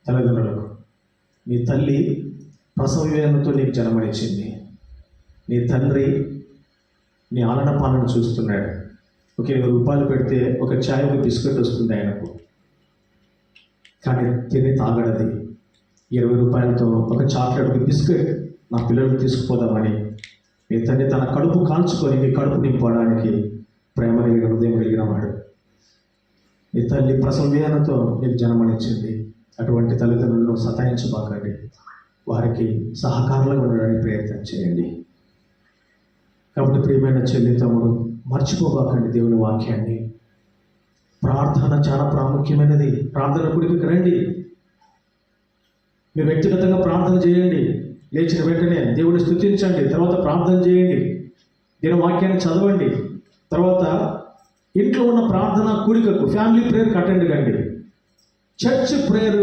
తల్లిదండ్రులకు. నీ తల్లి ప్రసవ వేదనతో నీకు జన్మనిచ్చింది. నీ తండ్రి నీ ఆలన పాలన చూస్తున్నాడు. ఒక 20 రూపాయలు పెడితే ఒక చాయ్ ఒక బిస్కెట్ వస్తుంది ఆయనకు, కానీ తిని తాగడది. 20 రూపాయలతో ఒక చాక్లెట్ ఒక బిస్కెట్ నా పిల్లలకు తీసుకుపోదామని మీ తండ్రి తన కడుపు కాల్చుకొని మీ కడుపు నింపడానికి ప్రేమ కలిగిన హృదయం కలిగిన వాడు. నీ తల్లి ప్రసవ వేదనతో నీకు జన్మనిచ్చింది. అటువంటి తల్లిదండ్రులను సతాయించబాకండి. వారికి సహకారులుగా ఉండడానికి ప్రయత్నం చేయండి. కాబట్టి ప్రియమైన చెల్లి తమ్ముడు, మర్చిపోబాకండి దేవుని వాక్యాన్ని. ప్రార్థన చాలా ప్రాముఖ్యమైనది. ప్రార్థన గుడికి రండి. మీరు వ్యక్తిగతంగా ప్రార్థన చేయండి. లేచిన వెంటనే దేవుని స్తుతించండి, తర్వాత ప్రార్థన చేయండి, దేవుని వాక్యాన్ని చదవండి. తర్వాత ఇంట్లో ఉన్న ప్రార్థన కూడికకు ఫ్యామిలీ ప్రేయర్కి అటెండ్ కండి. Church prayer